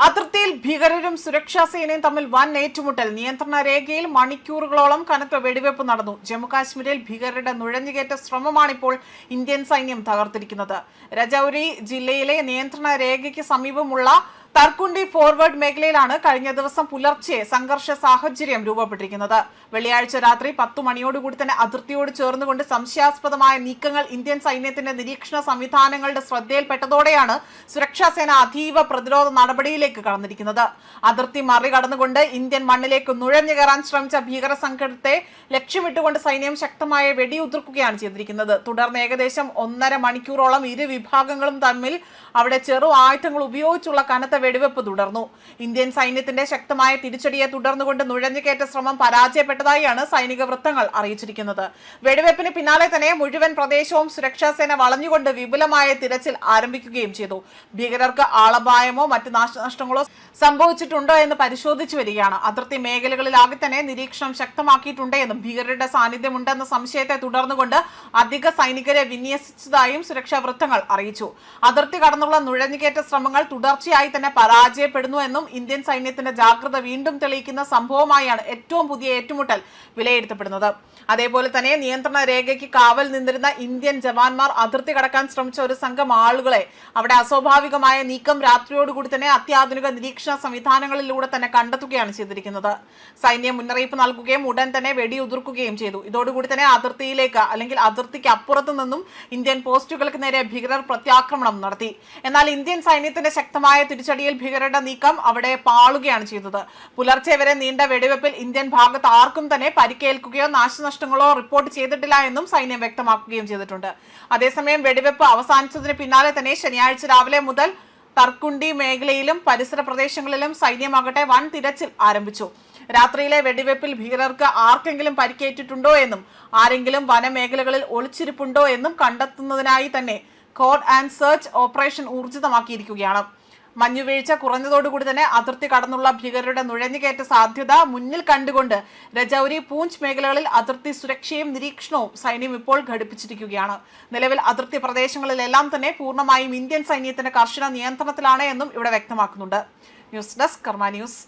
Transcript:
അതിർത്തിയിൽ ഭീകരരും സുരക്ഷാ സേനയും തമ്മിൽ വൻ ഏറ്റുമുട്ടൽ. നിയന്ത്രണ രേഖയിൽ മണിക്കൂറുകളോളം കനത്ത വെടിവെപ്പ് നടന്നു. ജമ്മുകാശ്മീരിൽ ഭീകരരുടെ നുഴഞ്ഞുകയറ്റ ശ്രമമാണിപ്പോൾ ഇന്ത്യൻ സൈന്യം തകർത്തിരിക്കുന്നത്. രജൌരി ജില്ലയിലെ നിയന്ത്രണ രേഖയ്ക്ക് സമീപമുള്ള തർക്കുണ്ടി ഫോർവേഡ് മേഖലയിലാണ് കഴിഞ്ഞ ദിവസം പുലർച്ചെ സംഘർഷ സാഹചര്യം രൂപപ്പെട്ടിരിക്കുന്നത്. വെള്ളിയാഴ്ച രാത്രി 10 മണിയോടുകൂടി തന്നെ അതിർത്തിയോട് ചേർന്നുകൊണ്ട് സംശയാസ്പദമായ നീക്കങ്ങൾ ഇന്ത്യൻ സൈന്യത്തിന്റെ നിരീക്ഷണ സംവിധാനങ്ങളുടെ ശ്രദ്ധയിൽപ്പെട്ടതോടെയാണ് സുരക്ഷാ സേന അതീവ പ്രതിരോധ നടപടിയിലേക്ക് കടന്നിരിക്കുന്നത്. അതിർത്തി മറികടന്നുകൊണ്ട് ഇന്ത്യൻ മണ്ണിലേക്ക് നുഴഞ്ഞു കയറാൻ ശ്രമിച്ച ഭീകര സംഘത്തെ ലക്ഷ്യമിട്ടുകൊണ്ട് സൈന്യം ശക്തമായ വെടിയുതിർക്കുകയാണ് ചെയ്തിരിക്കുന്നത്. തുടർന്ന് ഏകദേശം 1.5 മണിക്കൂറോളം ഇരു വിഭാഗങ്ങളും തമ്മിൽ അവിടെ ചെറു ആയുധങ്ങൾ ഉപയോഗിച്ചുള്ള കനത്ത വെടിവെപ്പ് തുടർന്നു. ഇന്ത്യൻ സൈന്യത്തിന്റെ ശക്തമായ തിരിച്ചടിയെ തുടർന്നുകൊണ്ട് നുഴഞ്ഞുകയറ്റ ശ്രമം പരാജയപ്പെട്ടതായാണ് സൈനിക വൃത്തങ്ങൾ അറിയിച്ചിരിക്കുന്നത്. വെടിവെപ്പിന് പിന്നാലെ തന്നെ മുഴുവൻ പ്രദേശവും സുരക്ഷാ സേന വളഞ്ഞുകൊണ്ട് വിപുലമായ തിരച്ചിൽ ആരംഭിക്കുകയും ചെയ്തു. ഭീകരർക്ക് ആളപായമോ മറ്റ് നാശനഷ്ടങ്ങളോ സംഭവിച്ചിട്ടുണ്ടോ എന്ന് പരിശോധിച്ചു വരികയാണ്. അതിർത്തി മേഖലകളിലാകെ തന്നെ നിരീക്ഷണം ശക്തമാക്കിയിട്ടുണ്ട് എന്നും ഭീകരരുടെ സാന്നിധ്യമുണ്ടെന്ന സംശയത്തെ തുടർന്നുകൊണ്ട് അധിക സൈനികരെ വിന്യസിച്ചതായും സുരക്ഷാ വൃത്തങ്ങൾ അറിയിച്ചു. അതിർത്തി കടന്നുള്ള നുഴഞ്ഞുകയറ്റ ശ്രമങ്ങൾ തുടർച്ചയായി തന്നെ പരാജയപ്പെടുന്നു എന്നും ഇന്ത്യൻ സൈന്യത്തിന്റെ ജാഗ്രത വീണ്ടും തെളിയിക്കുന്ന സംഭവമായാണ് ഏറ്റവും പുതിയ ഏറ്റുമുട്ടൽ വിലയിരുത്തപ്പെടുന്നത്. അതേപോലെ തന്നെ നിയന്ത്രണ രേഖയ്ക്ക് കാവൽ നിന്നിരുന്ന ഇന്ത്യൻ ജവാന്മാർ അതിർത്തി കടക്കാൻ ശ്രമിച്ച ഒരു സംഘം ആളുകളെ അവിടെ അസ്വാഭാവികമായ നീക്കം രാത്രിയോടുകൂടി തന്നെ അത്യാധുനിക നിരീക്ഷണ സംവിധാനങ്ങളിലൂടെ തന്നെ കണ്ടെത്തുകയാണ് ചെയ്തിരിക്കുന്നത്. സൈന്യം മുന്നറിയിപ്പ് നൽകുകയും ഉടൻ തന്നെ വെടിയുതിർക്കുകയും ചെയ്തു. ഇതോടുകൂടി തന്നെ അതിർത്തിയിലേക്ക് അല്ലെങ്കിൽ അതിർത്തിക്ക് അപ്പുറത്തു നിന്നും ഇന്ത്യൻ പോസ്റ്റുകൾക്ക് നേരെ ഭീകരർ പ്രത്യാക്രമണം നടത്തി. എന്നാൽ ഇന്ത്യൻ സൈന്യത്തിന്റെ ശക്തമായ തിരിച്ചടിയിൽ ഭീകരരുടെ നീക്കം അവിടെ പാളുകയാണ് ചെയ്തത്. പുലർച്ചെ വരെ നീണ്ട വെടിവെപ്പിൽ ഇന്ത്യൻ ഭാഗത്ത് ആർക്കും തന്നെ പരിക്കേൽക്കുകയോ നാശനഷ്ടങ്ങളോ റിപ്പോർട്ട് ചെയ്തിട്ടില്ല എന്നും സൈന്യം വ്യക്തമാക്കുകയും ചെയ്തിട്ടുണ്ട്. അതേസമയം വെടിവെപ്പ് അവസാനിച്ചതിന് പിന്നാലെ തന്നെ ശനിയാഴ്ച രാവിലെ മുതൽ തർക്കുണ്ടി മേഖലയിലും പരിസര പ്രദേശങ്ങളിലും സൈന്യമാകട്ടെ വൻ തിരച്ചിൽ ആരംഭിച്ചു. രാത്രിയിലെ വെടിവെപ്പിൽ ഭീകരർക്ക് ആർക്കെങ്കിലും പരിക്കേറ്റിട്ടുണ്ടോ എന്നും ആരെങ്കിലും വനമേഖലകളിൽ ഒളിച്ചിരിപ്പുണ്ടോ എന്നും കണ്ടെത്തുന്നതിനായി തന്നെ കോഡ് ആൻഡ് സെർച്ച് ഓപ്പറേഷൻ ഊർജിതമാക്കിയിരിക്കുകയാണ്. മഞ്ഞുവീഴ്ച കുറഞ്ഞതോടുകൂടി തന്നെ അതിർത്തി കടന്നുള്ള ഭീകരരുടെ നുഴഞ്ഞുകയറ്റ സാധ്യത മുന്നിൽ കണ്ടുകൊണ്ട് രജൌരി പൂഞ്ച് മേഖലകളിൽ അതിർത്തി സുരക്ഷയും നിരീക്ഷണവും സൈന്യം ഇപ്പോൾ ഘടിപ്പിച്ചിരിക്കുകയാണ്. നിലവിൽ അതിർത്തി പ്രദേശങ്ങളിലെല്ലാം തന്നെ പൂർണ്ണമായും ഇന്ത്യൻ സൈന്യത്തിന്റെ കർശന നിയന്ത്രണത്തിലാണ് എന്നും ഇവിടെ വ്യക്തമാക്കുന്നുണ്ട്. ന്യൂസ് ഡെസ്ക് കർമ്മ ന്യൂസ്.